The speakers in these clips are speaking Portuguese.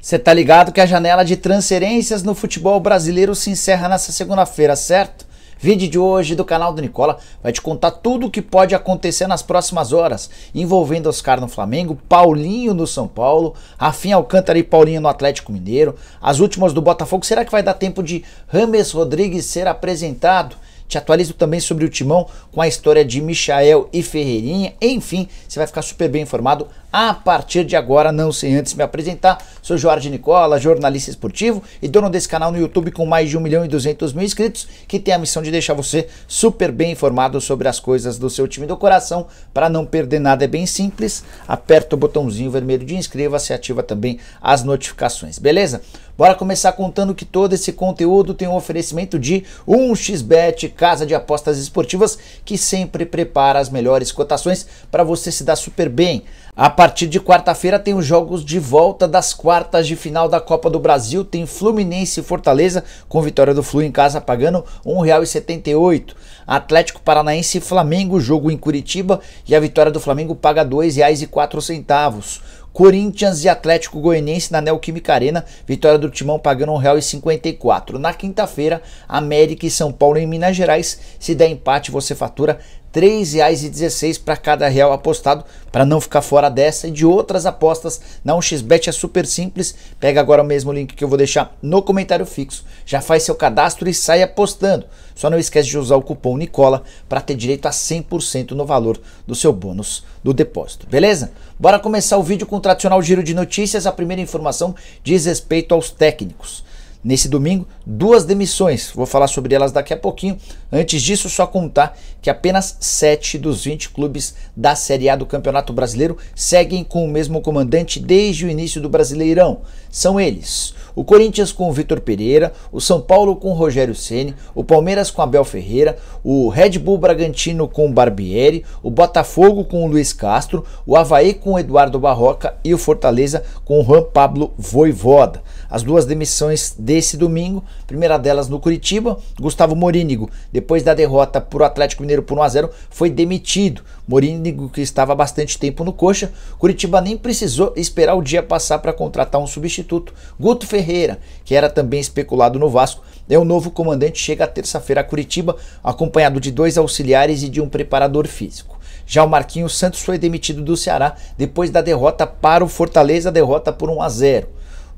Você tá ligado que a janela de transferências no futebol brasileiro se encerra nessa segunda-feira, certo? Vídeo de hoje do canal do Nicola vai te contar tudo o que pode acontecer nas próximas horas, envolvendo Oscar no Flamengo, Paulinho no São Paulo, Rafinha Alcântara e Paulinho no Atlético Mineiro, as últimas do Botafogo. Será que vai dar tempo de James Rodrigues ser apresentado? Te atualizo também sobre o Timão com a história de Michael e Ferreirinha. Enfim, você vai ficar super bem informado a partir de agora, não sem antes me apresentar. Sou Jorge Nicola, jornalista esportivo e dono desse canal no YouTube com mais de 1.200.000 inscritos, que tem a missão de deixar você super bem informado sobre as coisas do seu time do coração. Para não perder nada é bem simples, aperta o botãozinho vermelho de inscreva-se e ativa também as notificações, beleza? Bora começar contando que todo esse conteúdo tem um oferecimento de 1xBet, casa de apostas esportivas que sempre prepara as melhores cotações para você se dar super bem. A partir de quarta-feira tem os jogos de volta das quartas de final da Copa do Brasil. Tem Fluminense e Fortaleza, com vitória do Flu em casa pagando R$ 1,78. Atlético Paranaense e Flamengo, jogo em Curitiba, e a vitória do Flamengo paga R$ 2,04. Corinthians e Atlético Goianiense na Neoquímica Arena, vitória do Timão pagando R$ 1,54. Na quinta-feira, América e São Paulo em Minas Gerais. Se der empate, você fatura R$ 3,16 para cada real apostado, para não ficar fora dessa e de outras apostas. Na 1xBet é super simples, pega agora o mesmo link que eu vou deixar no comentário fixo, já faz seu cadastro e sai apostando. Só não esquece de usar o cupom Nicola para ter direito a 100% no valor do seu bônus do depósito, beleza? Bora começar o vídeo com o tradicional giro de notícias. A primeira informação diz respeito aos técnicos. Nesse domingo, 2 demissões, vou falar sobre elas daqui a pouquinho. Antes disso, só contar que apenas 7 dos 20 clubes da Série A do Campeonato Brasileiro seguem com o mesmo comandante desde o início do Brasileirão. São eles: o Corinthians com o Vitor Pereira, o São Paulo com o Rogério Ceni, o Palmeiras com Abel Ferreira, o Red Bull Bragantino com o Barbieri, o Botafogo com o Luiz Castro, o Avaí com o Eduardo Barroca e o Fortaleza com o Juan Pablo Vojvoda. As 2 demissões desse domingo, primeira delas no Curitiba, Gustavo Morínigo, depois da derrota para o Atlético Mineiro por 1-0, foi demitido. Morínigo, que estava há bastante tempo no Coxa, Curitiba nem precisou esperar o dia passar para contratar um substituto. Guto Ferreira, que era também especulado no Vasco, é o novo comandante, chega terça-feira a Curitiba, acompanhado de 2 auxiliares e de um preparador físico. Já o Marquinhos Santos foi demitido do Ceará depois da derrota para o Fortaleza, derrota por 1-0.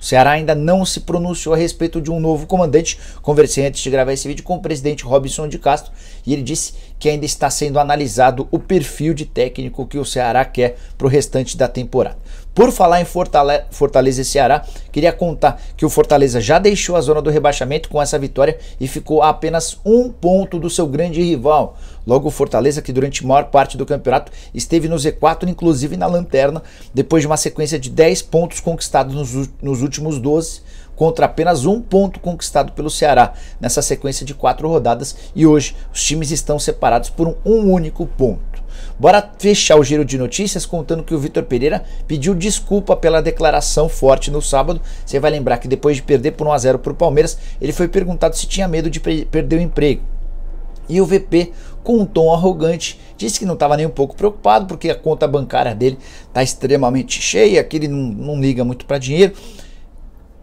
O Ceará ainda não se pronunciou a respeito de um novo comandante. Conversei antes de gravar esse vídeo com o presidente Robson de Castro e ele disse que ainda está sendo analisado o perfil de técnico que o Ceará quer para o restante da temporada. Por falar em Fortaleza e Ceará, queria contar que o Fortaleza já deixou a zona do rebaixamento com essa vitória e ficou a apenas 1 ponto do seu grande rival. Logo, o Fortaleza, que durante a maior parte do campeonato esteve no Z4, inclusive na lanterna, depois de uma sequência de 10 pontos conquistados nos últimos 12, contra apenas 1 ponto conquistado pelo Ceará nessa sequência de 4 rodadas, e hoje os times estão separados por um único ponto. Bora fechar o giro de notícias contando que o Vitor Pereira pediu desculpa pela declaração forte no sábado. Você vai lembrar que depois de perder por 1-0 para o Palmeiras, ele foi perguntado se tinha medo de perder o emprego. E o VP, com um tom arrogante, disse que não estava nem um pouco preocupado porque a conta bancária dele está extremamente cheia, que ele não liga muito para dinheiro.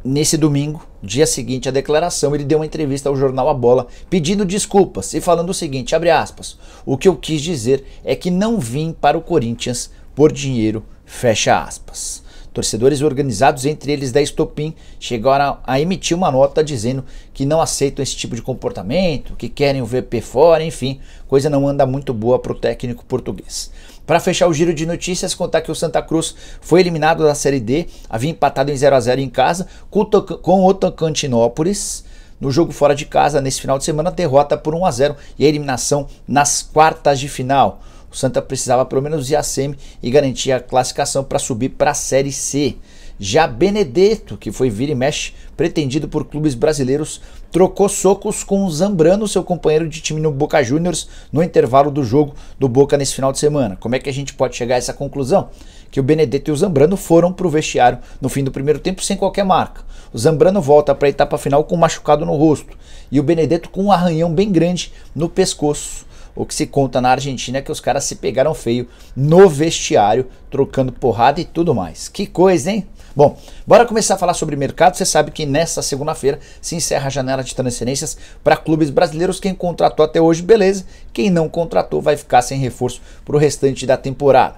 Nesse domingo, dia seguinte à declaração, ele deu uma entrevista ao jornal A Bola pedindo desculpas e falando o seguinte, abre aspas: "O que eu quis dizer é que não vim para o Corinthians por dinheiro", fecha aspas. Torcedores organizados, entre eles da Estopim, chegaram a emitir uma nota dizendo que não aceitam esse tipo de comportamento, que querem o VP fora, enfim, coisa não anda muito boa para o técnico português. Para fechar o giro de notícias, contar que o Santa Cruz foi eliminado da Série D, havia empatado em 0-0 em casa com o Tocantinópolis. No jogo fora de casa, nesse final de semana, derrota por 1-0 e a eliminação nas quartas de final. O Santa precisava pelo menos ir à semi e garantir a classificação para subir para a Série C. Já Benedetto, que foi vira e mexe, pretendido por clubes brasileiros, trocou socos com o Zambrano, seu companheiro de time no Boca Juniors, no intervalo do jogo do Boca nesse final de semana. Como é que a gente pode chegar a essa conclusão? Que o Benedetto e o Zambrano foram para o vestiário no fim do primeiro tempo sem qualquer marca. O Zambrano volta para a etapa final com um machucado no rosto e o Benedetto com um arranhão bem grande no pescoço. O que se conta na Argentina é que os caras se pegaram feio no vestiário, trocando porrada e tudo mais. Que coisa, hein? Bom, bora começar a falar sobre mercado. Você sabe que nessa segunda-feira se encerra a janela de transferências para clubes brasileiros. Quem contratou até hoje, beleza. Quem não contratou vai ficar sem reforço para o restante da temporada.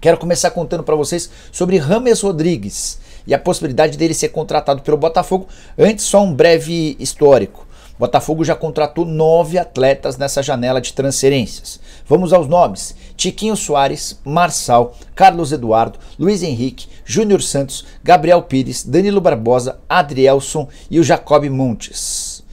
Quero começar contando para vocês sobre James Rodrigues e a possibilidade dele ser contratado pelo Botafogo. Antes, só um breve histórico. Botafogo já contratou 9 atletas nessa janela de transferências. Vamos aos nomes: Tiquinho Soares, Marçal, Carlos Eduardo, Luiz Henrique, Júnior Santos, Gabriel Pires, Danilo Barbosa, Adrielson e o Jacob Montes.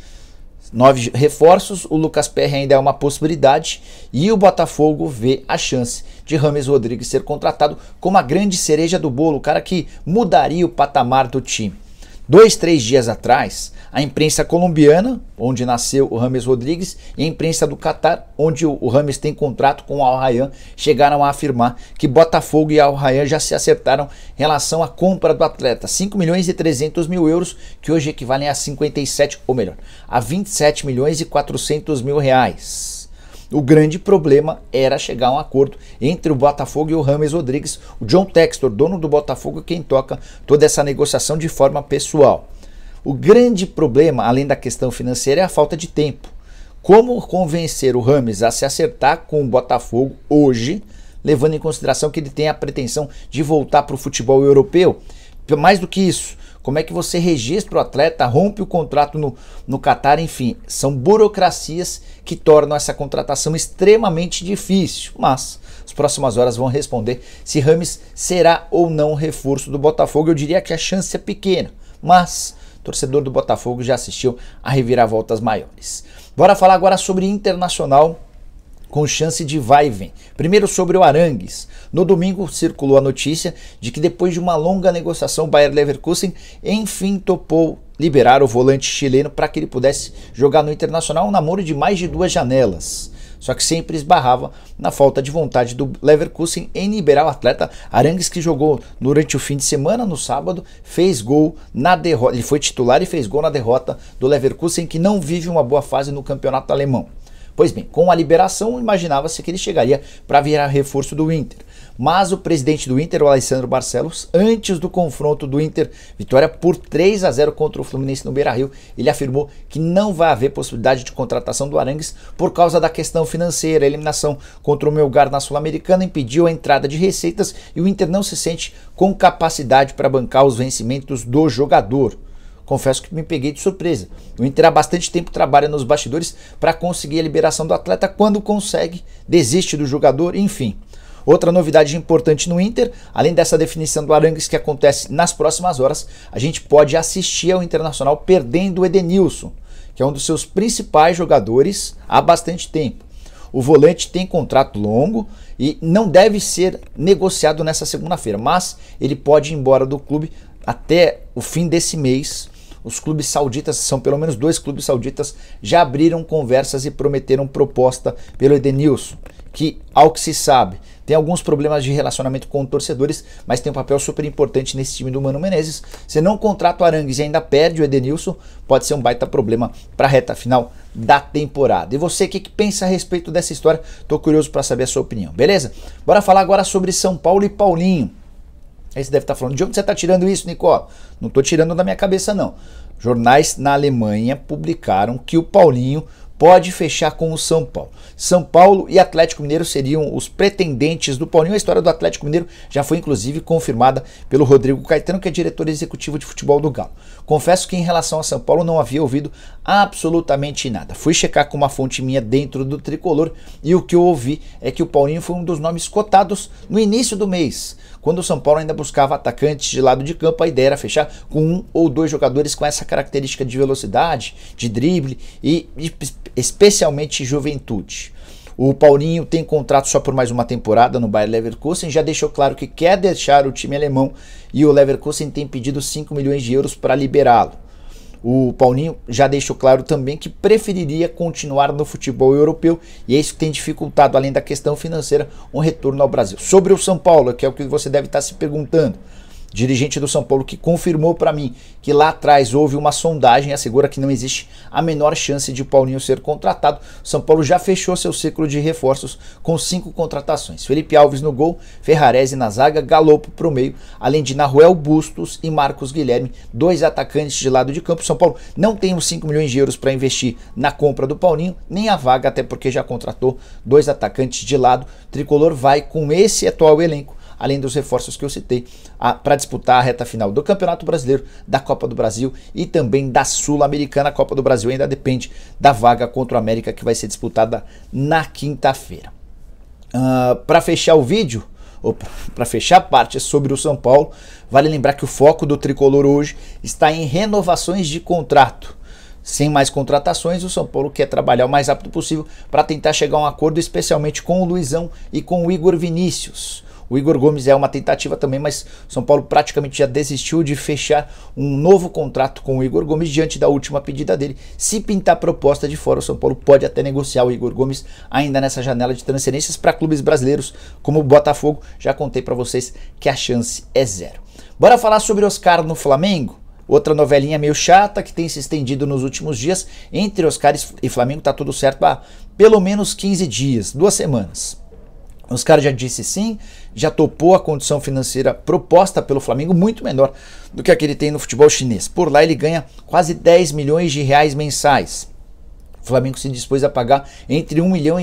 9 reforços, o Lucas Perry ainda é uma possibilidade e o Botafogo vê a chance de James Rodrigues ser contratado como a grande cereja do bolo, o cara que mudaria o patamar do time. 2, 3 dias atrás, a imprensa colombiana, onde nasceu o James Rodrigues, e a imprensa do Catar, onde o James tem contrato com o Al Rayyan, chegaram a afirmar que Botafogo e Al Rayyan já se acertaram em relação à compra do atleta. 5 milhões e 300 mil euros, que hoje equivalem a 57, ou melhor, a 27 milhões e 400 mil reais. O grande problema era chegar a um acordo entre o Botafogo e o James Rodrigues. O John Textor, dono do Botafogo, quem toca toda essa negociação de forma pessoal. O grande problema, além da questão financeira, é a falta de tempo. Como convencer o James a se acertar com o Botafogo hoje, levando em consideração que ele tem a pretensão de voltar para o futebol europeu? Mais do que isso, como é que você registra o atleta, rompe o contrato no Catar, enfim, são burocracias que tornam essa contratação extremamente difícil, mas as próximas horas vão responder se James será ou não reforço do Botafogo. Eu diria que a chance é pequena, mas o torcedor do Botafogo já assistiu a reviravoltas maiores. Bora falar agora sobre Internacional, com chance de vai e vem. Primeiro sobre o Arangues. No domingo circulou a notícia de que depois de uma longa negociação, o Bayer Leverkusen enfim topou liberar o volante chileno para que ele pudesse jogar no Internacional, um namoro de mais de 2 janelas. Só que sempre esbarrava na falta de vontade do Leverkusen em liberar o atleta. Arangues, que jogou durante o fim de semana, no sábado, fez gol na derrota. Ele foi titular e fez gol na derrota do Leverkusen, que não vive uma boa fase no campeonato alemão. Pois bem, com a liberação, imaginava-se que ele chegaria para virar reforço do Inter. Mas o presidente do Inter, o Alessandro Barcelos, antes do confronto do Inter, vitória por 3-0 contra o Fluminense no Beira-Rio, ele afirmou que não vai haver possibilidade de contratação do Arangues por causa da questão financeira. A eliminação contra o Melgar na Sul-Americana impediu a entrada de receitas e o Inter não se sente com capacidade para bancar os vencimentos do jogador. Confesso que me peguei de surpresa. O Inter há bastante tempo trabalha nos bastidores para conseguir a liberação do atleta. Quando consegue, desiste do jogador, enfim. Outra novidade importante no Inter, além dessa definição do Arangues que acontece nas próximas horas, a gente pode assistir ao Internacional perdendo o Edenilson, que é um dos seus principais jogadores há bastante tempo. O volante tem contrato longo e não deve ser negociado nessa segunda-feira, mas ele pode ir embora do clube até o fim desse mês. Os clubes sauditas, são pelo menos 2 clubes sauditas, já abriram conversas e prometeram proposta pelo Edenilson, que, ao que se sabe, tem alguns problemas de relacionamento com torcedores, mas tem um papel super importante nesse time do Mano Menezes. Se não contrata o Arangues e ainda perde o Edenilson, pode ser um baita problema para a reta final da temporada. E você, o que pensa a respeito dessa história? Tô curioso para saber a sua opinião, beleza? Bora falar agora sobre São Paulo e Paulinho. Aí você deve estar falando: de onde você está tirando isso, Nicola? Não estou tirando da minha cabeça, não. Jornais na Alemanha publicaram que o Paulinho pode fechar com o São Paulo. São Paulo e Atlético Mineiro seriam os pretendentes do Paulinho. A história do Atlético Mineiro já foi inclusive confirmada pelo Rodrigo Caetano, que é diretor executivo de futebol do Galo. Confesso que em relação a São Paulo não havia ouvido absolutamente nada. Fui checar com uma fonte minha dentro do Tricolor e o que eu ouvi é que o Paulinho foi um dos nomes cotados no início do mês. Quando o São Paulo ainda buscava atacantes de lado de campo, a ideia era fechar com 1 ou 2 jogadores com essa característica de velocidade, de drible e especialmente juventude. O Paulinho tem contrato só por mais uma temporada no Bayer Leverkusen, já deixou claro que quer deixar o time alemão e o Leverkusen tem pedido 5 milhões de euros para liberá-lo. O Paulinho já deixou claro também que preferiria continuar no futebol europeu e é isso que tem dificultado, além da questão financeira, um retorno ao Brasil. Sobre o São Paulo, que é o que você deve estar se perguntando, dirigente do São Paulo, que confirmou para mim que lá atrás houve uma sondagem e assegura que não existe a menor chance de o Paulinho ser contratado. O São Paulo já fechou seu ciclo de reforços com 5 contratações. Felipe Alves no gol, Ferrarese na zaga, Galopo pro meio, além de Naruel Bustos e Marcos Guilherme, 2 atacantes de lado de campo. O São Paulo não tem os 5 milhões de euros para investir na compra do Paulinho, nem a vaga, até porque já contratou 2 atacantes de lado. O tricolor vai com esse atual elenco, além dos reforços que eu citei, para disputar a reta final do Campeonato Brasileiro, da Copa do Brasil e também da Sul-Americana. A Copa do Brasil ainda depende da vaga contra o América, que vai ser disputada na quinta-feira. Para fechar o vídeo, ou para fechar a parte sobre o São Paulo, vale lembrar que o foco do tricolor hoje está em renovações de contrato. Sem mais contratações, o São Paulo quer trabalhar o mais rápido possível para tentar chegar a um acordo, especialmente com o Luizão e com o Igor Vinícius. O Igor Gomes é uma tentativa também, mas o São Paulo praticamente já desistiu de fechar um novo contrato com o Igor Gomes diante da última pedida dele. Se pintar proposta de fora, o São Paulo pode até negociar o Igor Gomes ainda nessa janela de transferências para clubes brasileiros como o Botafogo. Já contei para vocês que a chance é 0. Bora falar sobre Oscar no Flamengo? Outra novelinha meio chata que tem se estendido nos últimos dias. Entre Oscar e Flamengo tá tudo certo há pelo menos 15 dias, 2 semanas. Oscar já disse sim, já topou a condição financeira proposta pelo Flamengo, muito menor do que a que ele tem no futebol chinês. Por lá ele ganha quase 10 milhões de reais mensais. O Flamengo se dispôs a pagar entre 1,5 milhão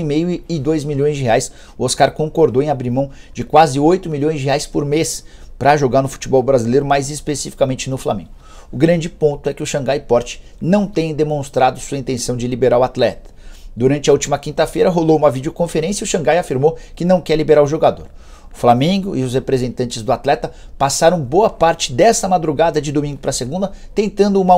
e 2 milhões de reais. O Oscar concordou em abrir mão de quase 8 milhões de reais por mês para jogar no futebol brasileiro, mais especificamente no Flamengo. O grande ponto é que o Xangai Port não tem demonstrado sua intenção de liberar o atleta. Durante a última quinta-feira rolou uma videoconferência e o Xangai afirmou que não quer liberar o jogador. O Flamengo e os representantes do atleta passaram boa parte dessa madrugada de domingo para segunda tentando um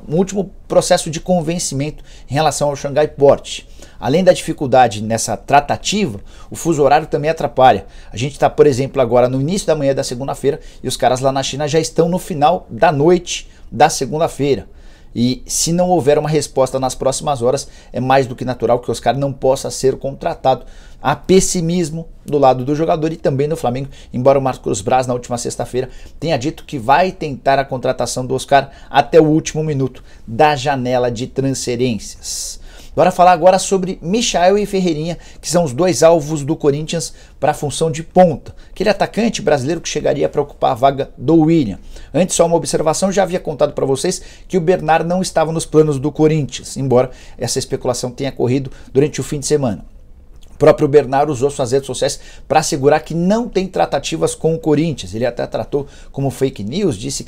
último processo de convencimento em relação ao Xangai Port. Além da dificuldade nessa tratativa, o fuso horário também atrapalha. A gente está, por exemplo, agora no início da manhã da segunda-feira e os caras lá na China já estão no final da noite da segunda-feira. E se não houver uma resposta nas próximas horas, é mais do que natural que o Oscar não possa ser contratado. Há pessimismo do lado do jogador e também no Flamengo, embora o Marcos Braz na última sexta-feira tenha dito que vai tentar a contratação do Oscar até o último minuto da janela de transferências. Bora falar agora sobre Michael e Ferreirinha, que são os 2 alvos do Corinthians para a função de ponta. Aquele atacante brasileiro que chegaria para ocupar a vaga do William. Antes, só uma observação, já havia contado para vocês que o Bernard não estava nos planos do Corinthians, embora essa especulação tenha corrido durante o fim de semana. O próprio Bernard usou suas redes sociais para assegurar que não tem tratativas com o Corinthians. Ele até tratou como fake news, disse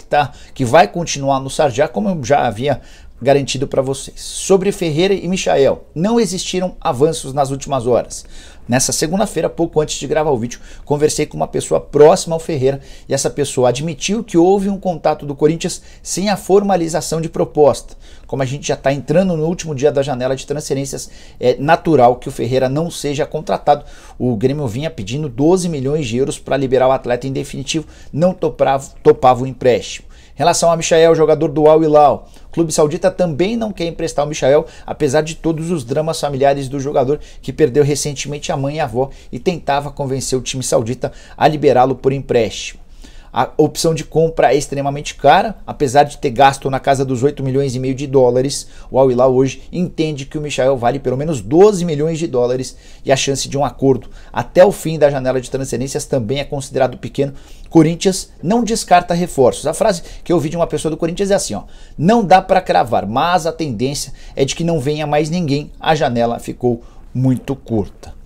que vai continuar no Sarjá, como eu já havia garantido para vocês. Sobre Ferreira e Michael, não existiram avanços nas últimas horas. Nessa segunda-feira, pouco antes de gravar o vídeo, conversei com uma pessoa próxima ao Ferreira e essa pessoa admitiu que houve um contato do Corinthians sem a formalização de proposta. Como a gente já está entrando no último dia da janela de transferências, é natural que o Ferreira não seja contratado. O Grêmio vinha pedindo 12 milhões de euros para liberar o atleta em definitivo, não topava o empréstimo. Em relação a Michael, jogador do Al Hilal, o clube saudita também não quer emprestar o Michael, apesar de todos os dramas familiares do jogador, que perdeu recentemente a mãe e a avó e tentava convencer o time saudita a liberá-lo por empréstimo. A opção de compra é extremamente cara, apesar de ter gasto na casa dos 8 milhões e meio de dólares, o Al Hilal hoje entende que o Michael vale pelo menos 12 milhões de dólares e a chance de um acordo até o fim da janela de transferências também é considerado pequeno. Corinthians não descarta reforços. A frase que eu ouvi de uma pessoa do Corinthians é assim, ó: não dá para cravar, mas a tendência é de que não venha mais ninguém, a janela ficou muito curta.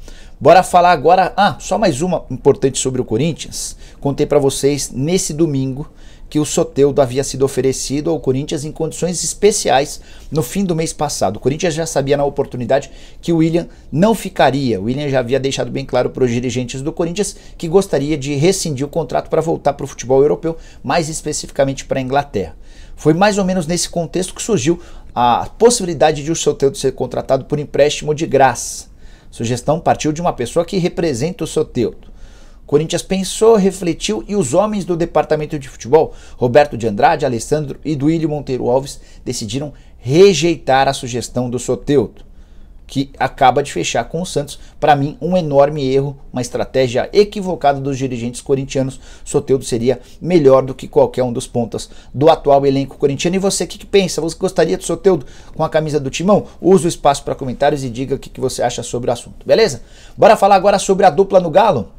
Bora falar agora, só mais uma importante sobre o Corinthians. Contei para vocês nesse domingo que o Soteldo havia sido oferecido ao Corinthians em condições especiais no fim do mês passado. O Corinthians já sabia na oportunidade que o William não ficaria. O William já havia deixado bem claro para os dirigentes do Corinthians que gostaria de rescindir o contrato para voltar para o futebol europeu, mais especificamente para a Inglaterra. Foi mais ou menos nesse contexto que surgiu a possibilidade de o Soteldo ser contratado por empréstimo de graça. A sugestão partiu de uma pessoa que representa o Soteldo. O Corinthians pensou, refletiu e os homens do departamento de futebol, Roberto de Andrade, Alessandro e Duílio Monteiro Alves, decidiram rejeitar a sugestão do Soteldo. que acaba de fechar com o Santos. Para mim, um enorme erro, uma estratégia equivocada dos dirigentes corintianos. Soteldo seria melhor do que qualquer um dos pontas do atual elenco corintiano. E você, o que pensa? Você gostaria do Soteldo com a camisa do Timão? Use o espaço para comentários e diga o que você acha sobre o assunto, beleza? Bora falar agora sobre a dupla no Galo?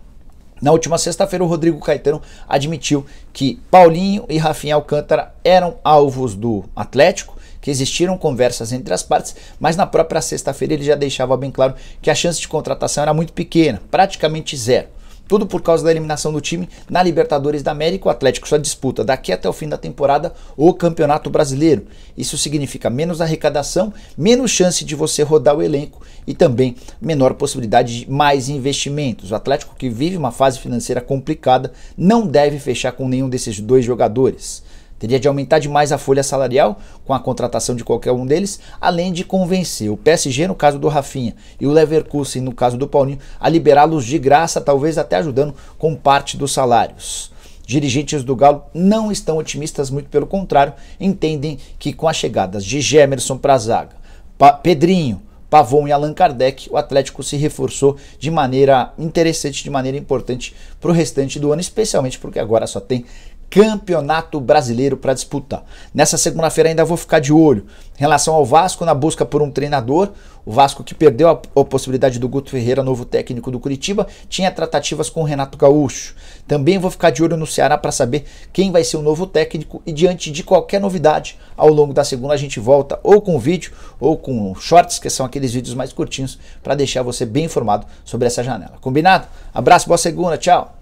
Na última sexta-feira, o Rodrigo Caetano admitiu que Paulinho e Rafinha Alcântara eram alvos do Atlético, que existiram conversas entre as partes, mas na própria sexta-feira ele já deixava bem claro que a chance de contratação era muito pequena, praticamente zero. Tudo por causa da eliminação do time na Libertadores da América. O Atlético só disputa daqui até o fim da temporada o Campeonato Brasileiro. Isso significa menos arrecadação, menos chance de você rodar o elenco e também menor possibilidade de mais investimentos. O Atlético, que vive uma fase financeira complicada, não deve fechar com nenhum desses dois jogadores. Teria de aumentar demais a folha salarial com a contratação de qualquer um deles, além de convencer o PSG, no caso do Rafinha, e o Leverkusen, no caso do Paulinho, a liberá-los de graça, talvez até ajudando com parte dos salários. Dirigentes do Galo não estão otimistas, muito pelo contrário, entendem que com as chegadas de Gemerson para a zaga, Pedrinho, Pavon e Allan Kardec, o Atlético se reforçou de maneira interessante, de maneira importante para o restante do ano, especialmente porque agora só tem Campeonato Brasileiro para disputar. Nessa segunda-feira ainda vou ficar de olho em relação ao Vasco na busca por um treinador. O Vasco, que perdeu a possibilidade do Guto Ferreira, novo técnico do Curitiba, tinha tratativas com o Renato Gaúcho. Também vou ficar de olho no Ceará para saber quem vai ser o novo técnico, e diante de qualquer novidade ao longo da segunda a gente volta ou com vídeo ou com shorts, que são aqueles vídeos mais curtinhos, para deixar você bem informado sobre essa janela. Combinado? Abraço, boa segunda, tchau!